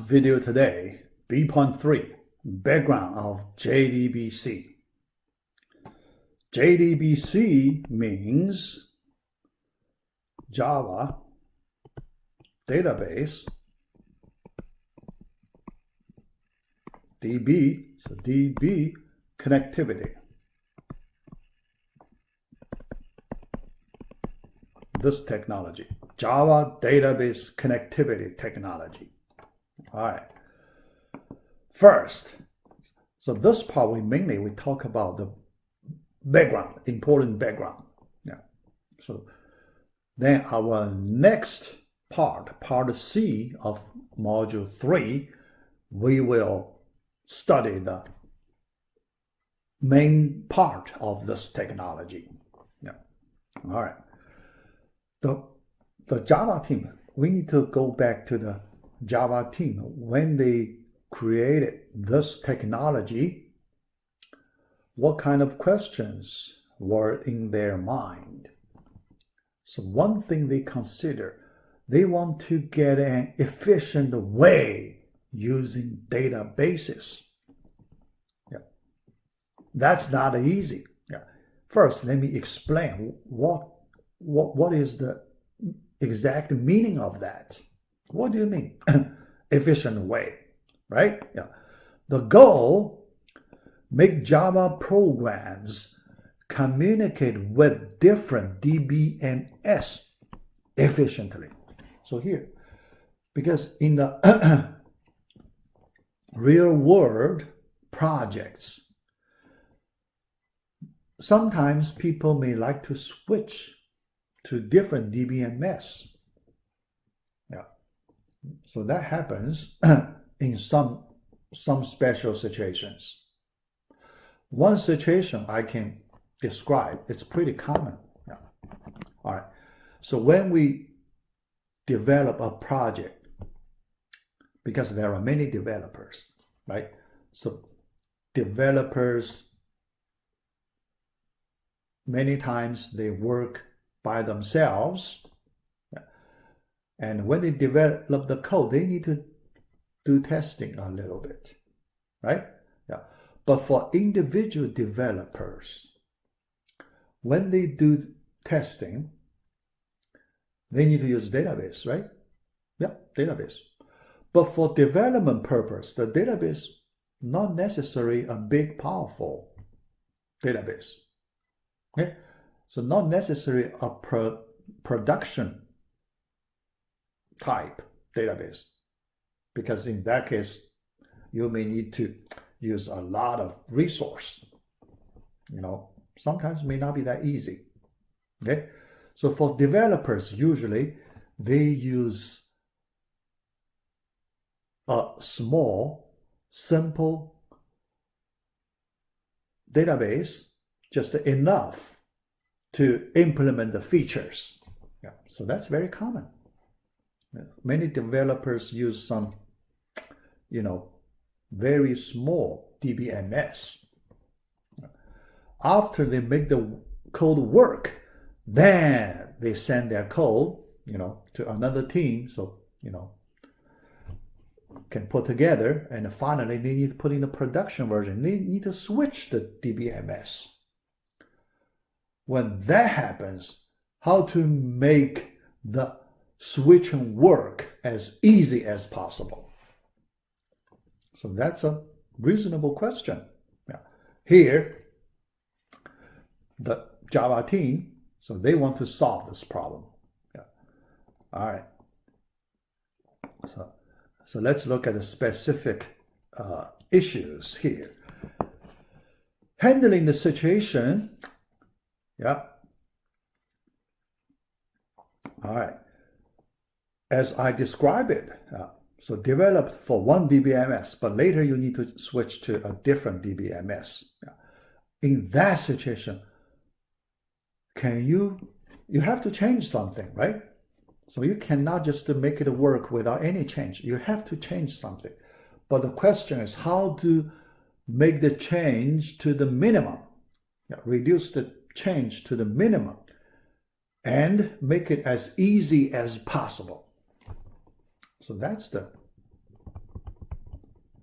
video today, B.3, background of JDBC. JDBC means Java database, DB, so DB connectivity. This technology, Java database connectivity technology. All right. First, so this part we talk about the background, important background. Yeah. So then our next part, part C of module 3, we will study the main part of this technology. Yeah. All right. The Java team, we need to go back to the Java team. When they created this technology, what kind of questions were in their mind? So one thing they consider, they want to get an efficient way using databases. Yeah. That's not easy. Yeah. First, let me explain what is the exact meaning of that. What do you mean? Efficient way, right? Yeah. The goal, make Java programs communicate with different DBMS efficiently. So here, because in the real world projects, sometimes people may like to switch to different DBMS. Yeah. So that happens in some special situations. One situation I can describe, it's pretty common. Yeah. All right. So when we develop a project, because there are many developers, right? So developers, many times they work by themselves. And when they develop the code, they need to do testing a little bit, right? Yeah. But for individual developers, when they do testing, they need to use database, right? Yeah, database. But for development purpose, the database not necessarily a big, powerful database. Okay? So not necessarily a production type database, because in that case, you may need to use a lot of resource. You know, sometimes it may not be that easy. Okay, so for developers, usually they use a small, simple database, just enough to implement the features. Yeah, so that's very common. Many developers use some, very small DBMS. After they make the code work, then they send their code, to another team. So, can put together, and finally they need to put in the production version. They need to switch the DBMS. When that happens, how to make the switching work as easy as possible? So that's a reasonable question. Yeah. Here, the Java team, so they want to solve this problem. Yeah. All right. So let's look at the specific issues here. Handling the situation. Yeah. All right. As I describe it, so developed for one DBMS, but later you need to switch to a different DBMS. Yeah. In that situation, you have to change something, right? So you cannot just make it work without any change. You have to change something. But the question is how to make the change to the minimum. Yeah, reduce the change to the minimum and make it as easy as possible. So that's the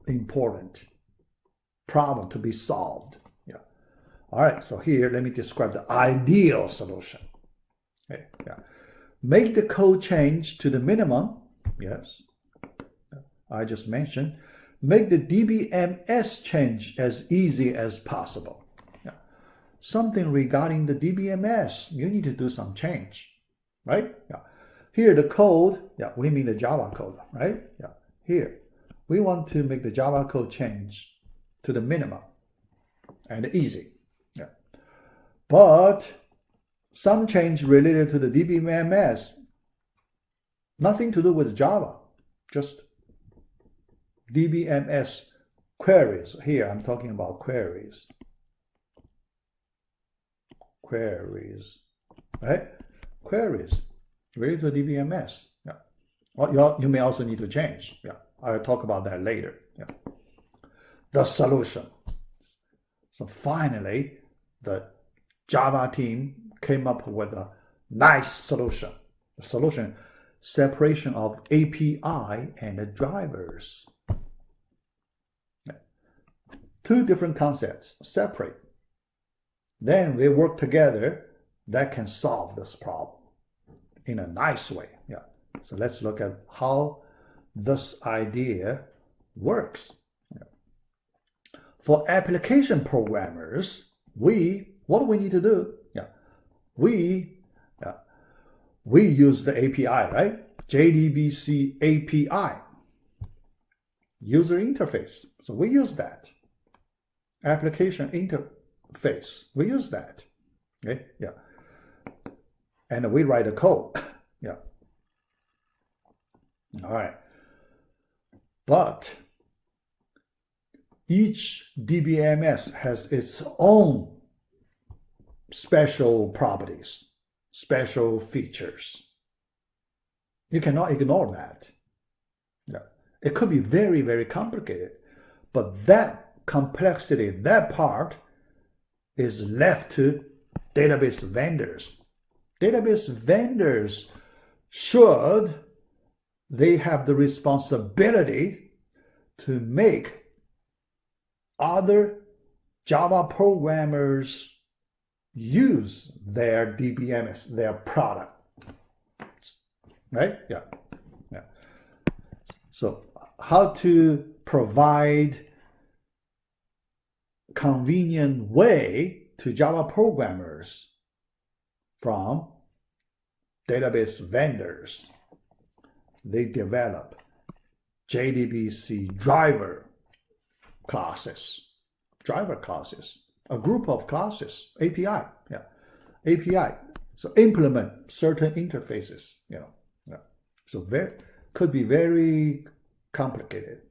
important problem to be solved. Yeah. All right, so here, let me describe the ideal solution. Okay. Yeah. Make the code change to the minimum. Yes. I just mentioned. Make the DBMS change as easy as possible. Yeah. Something regarding the DBMS, you need to do some change, right? Yeah. Here, the code, yeah, we mean the Java code, right? Yeah. Here, we want to make the Java code change to the minimum and easy. Yeah. But some change related to the DBMS, nothing to do with Java, just DBMS queries. Here, I'm talking about queries. Queries, right? Queries related to DBMS. Yeah. Well, you may also need to change. Yeah. I'll talk about that later. Yeah. The solution. So finally, the Java team came up with a nice solution. The solution, separation of API and the drivers. Yeah. Two different concepts, separate. Then they work together, that can solve this problem in a nice way. Yeah. So let's look at how this idea works. Yeah. For application programmers, what do we need to do? Yeah. We use the API, right? JDBC API, user interface. So we use that. Application interface, we use that. Okay, yeah. And we write a code. Yeah. All right. But each DBMS has its own special properties, special features. You cannot ignore that. Yeah. It could be very, very complicated, but that complexity, that part is left to database vendors. Database vendors they have the responsibility to make other Java programmers use their DBMS, their product. Right? Yeah. Yeah. So how to provide convenient way to Java programmers from database vendors. They develop JDBC driver classes, a group of classes, API, yeah, API. So implement certain interfaces, yeah. So could be very complicated,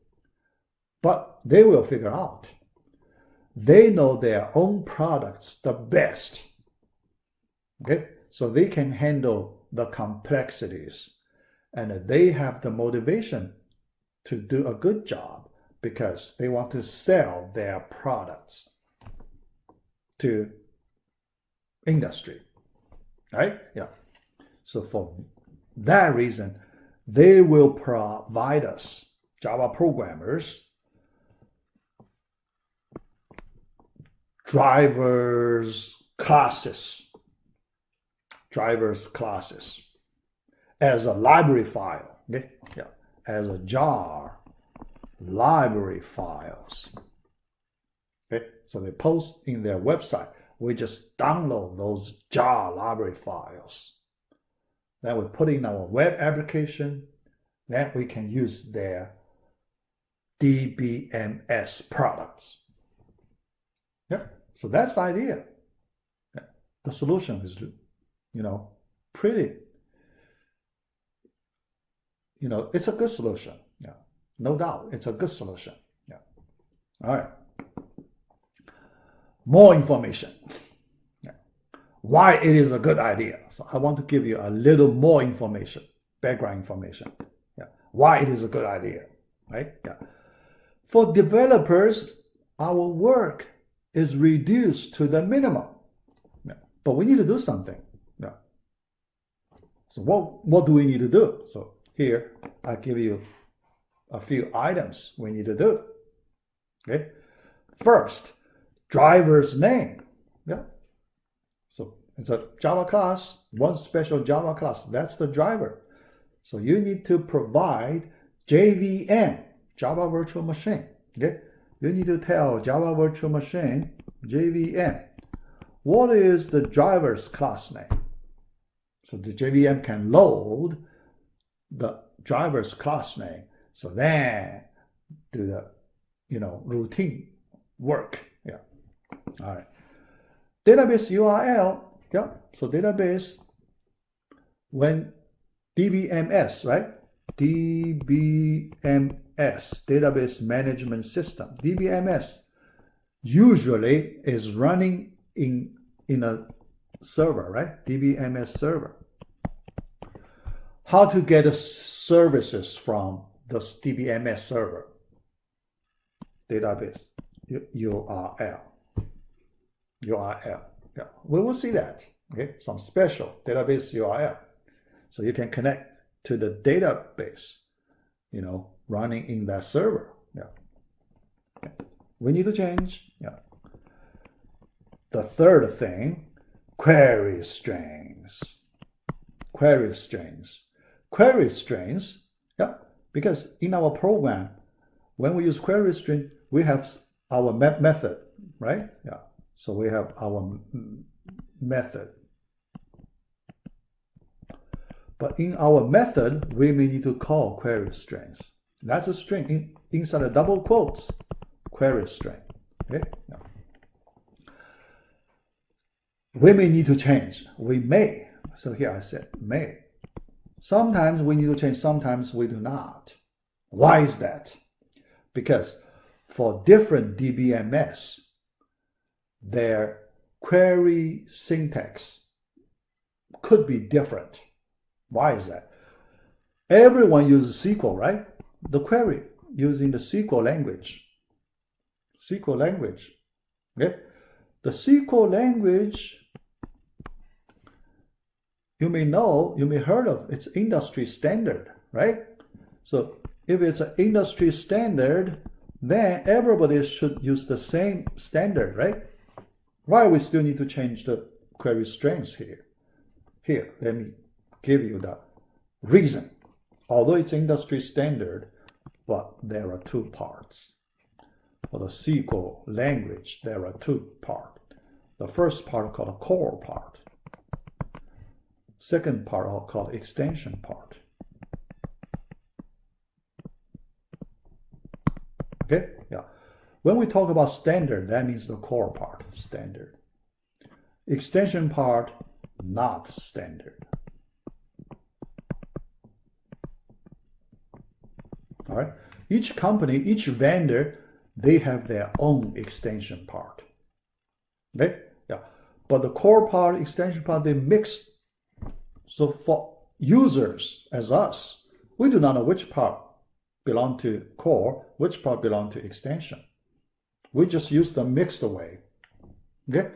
but they will figure out. They know their own products the best. Okay, so they can handle the complexities, and they have the motivation to do a good job because they want to sell their products to industry, right? Yeah. So for that reason, they will provide us, Java programmers, drivers classes as a library file. Okay? Yeah. As a jar library files. Okay? So they post in their website. We just download those jar library files. Then we put in our web application. Then we can use their DBMS products. Yeah. So that's the idea. Yeah. The solution is, pretty, it's a good solution. Yeah. No doubt, it's a good solution. Yeah. All right. More information. Yeah. Why it is a good idea. So I want to give you a little more information, background information. Yeah. Why it is a good idea, right? Yeah. For developers, our work is reduced to the minimum. Yeah. But we need to do something. Yeah. So what do we need to do? So here, I give you a few items we need to do. Okay. First, driver's name. Yeah. So it's a Java class, one special Java class. That's the driver. So you need to provide JVM, Java Virtual Machine. Okay. You need to tell Java Virtual Machine, JVM, what is the driver's class name? So the JVM can load the driver's class name. So then do the, routine work. Yeah. All right. Database URL. Yeah. So database, when DBMS, right? DBMS, Database Management System. DBMS usually is running in a server, right? DBMS server. How to get services from this DBMS server? Database URL. Yeah, we will see that. Okay, some special database URL. So you can connect to the database, running in that server. Yeah. Okay. We need to change. Yeah. The third thing, query strings. Query strings. Query strings, yeah, because in our program, when we use query string, we have our method, right? Yeah. So we have our method. But in our method, we may need to call query strings. That's a string inside a double quotes, query string. Okay? Yeah. We may need to change. We may. So here I said may. Sometimes we need to change, sometimes we do not. Why is that? Because for different DBMS, their query syntax could be different. Why is that? Everyone uses SQL, right? The query using the SQL language. SQL language. Okay? The SQL language, you may heard of, it's industry standard, right? So if it's an industry standard, then everybody should use the same standard, right? Why we still need to change the query strings here? Here, let me give you the reason. Although it's industry standard, but there are two parts. For the SQL language, there are two parts. The first part called a core part. Second part I'll call extension part. Okay? Yeah. When we talk about standard, that means the core part, standard. Extension part, not standard. All right? Each company, each vendor, they have their own extension part. Okay? Yeah. But the core part, extension part, they mix. So for users as us, we do not know which part belong to core, which part belong to extension. We just use them mixed way. Okay?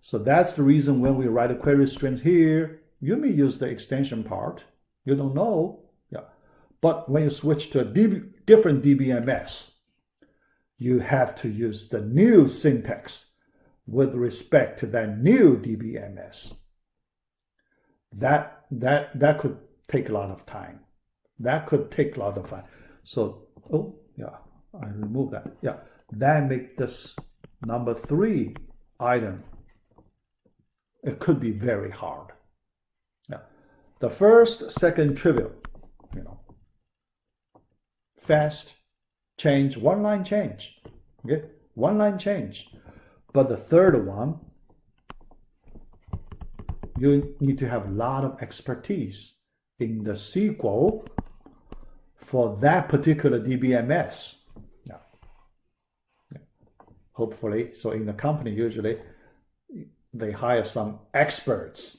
So that's the reason when we write a query string here, you may use the extension part. You don't know. Yeah. But when you switch to a different DBMS, you have to use the new syntax with respect to that new DBMS. That could take a lot of time. That could take a lot of time. So, oh, yeah, I removed that. Yeah, that makes this number 3 item, it could be very hard. Yeah, the first, second, trivial, fast change, one line change. Okay, one line change. But the third one, you need to have a lot of expertise in the SQL for that particular DBMS. Yeah. Hopefully, so in the company, usually they hire some experts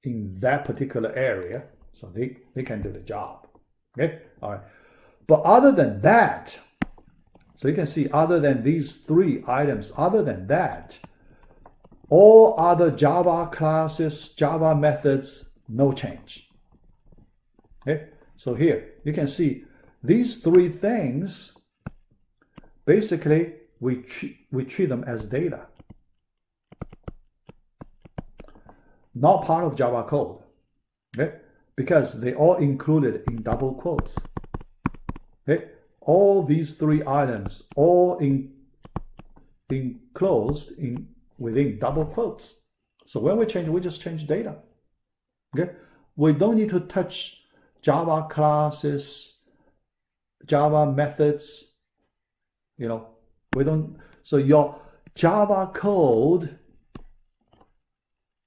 in that particular area, so they can do the job. Okay, all right. But other than that, so you can see other than these 3 items, other than that, all other Java classes, Java methods, no change. Okay, so here you can see these 3 things, basically we treat them as data, not part of Java code, okay? Because they all included in double quotes. Okay? All these three items all enclosed within double quotes. So when we change, we just change data. Okay? We don't need to touch Java classes, Java methods. You know, we don't. So your Java code,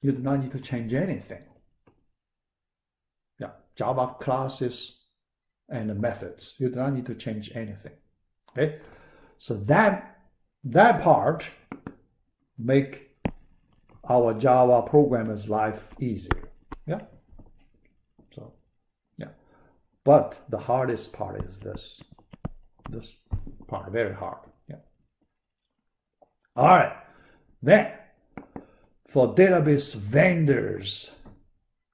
you do not need to change anything. Yeah, Java classes and the methods, you do not need to change anything. Okay, so that part make our Java programmers' life easier. Yeah. So yeah, but the hardest part is this part, very hard. Yeah. All right, then for database vendors,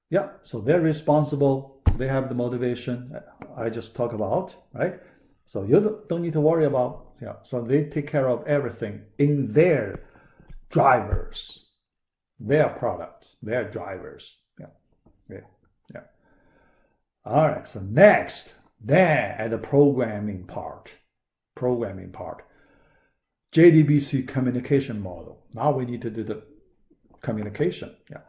yeah, so they're responsible, they have the motivation I just talked about, right? So you don't need to worry about, yeah, so they take care of everything in their drivers, their products, their drivers. Yeah, yeah, yeah. All right, so next, then at the programming part, JDBC communication model. Now we need to do the communication, yeah,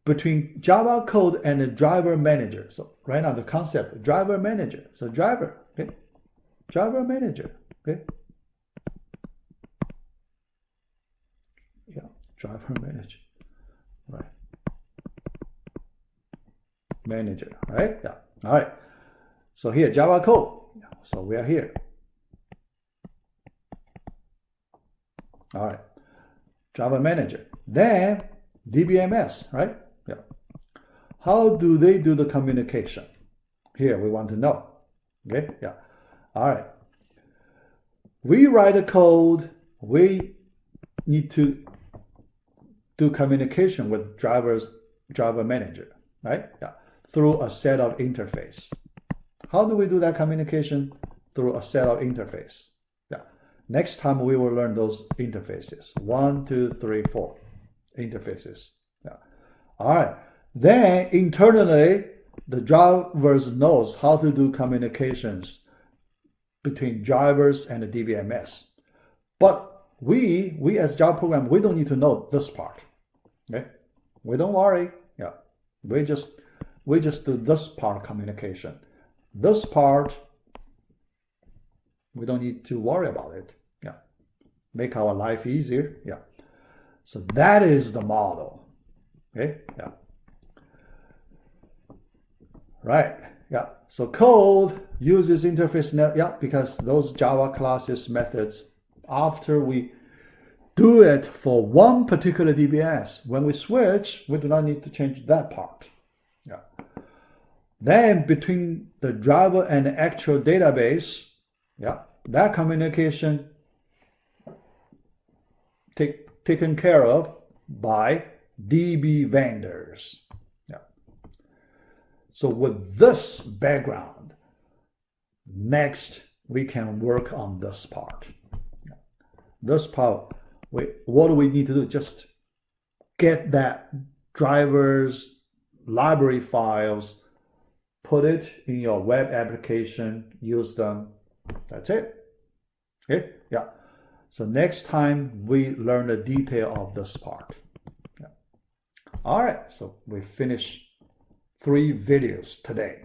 between Java code and the driver manager. So right now the concept, driver manager. So driver, okay, driver manager, okay, yeah, driver manager, right, manager, right, yeah, all right. So here Java code. So we are here. All right, Java manager. Then DBMS, right? Yeah. How do they do the communication? Here we want to know. Okay, yeah. All right. We write a code. We need to do communication with driver manager, right? Yeah. Through a set of interface. How do we do that communication? Through a set of interface. Yeah. Next time we will learn those interfaces. 1, 2, 3, 4 interfaces. Yeah. All right. Then internally, the drivers knows how to do communications between drivers and the DBMS. But we as Java program, we don't need to know this part. Okay? We don't worry. Yeah. We just do this part communication. This part, we don't need to worry about it. Yeah. Make our life easier. Yeah. So that is the model. Okay. Yeah. Right. Yeah. So code uses interface. Yeah. Because those Java classes methods, after we do it for one particular DBS, when we switch, we do not need to change that part. Yeah. Then between the driver and the actual database, yeah, that communication taken care of by DB vendors. Yeah. So with this background, next we can work on this part. Yeah. This part, what do we need to do? Just get that driver's library files, put it in your web application, use them. That's it. Okay, yeah. So next time we learn the detail of this part. Yeah. All right, so we finished 3 videos today.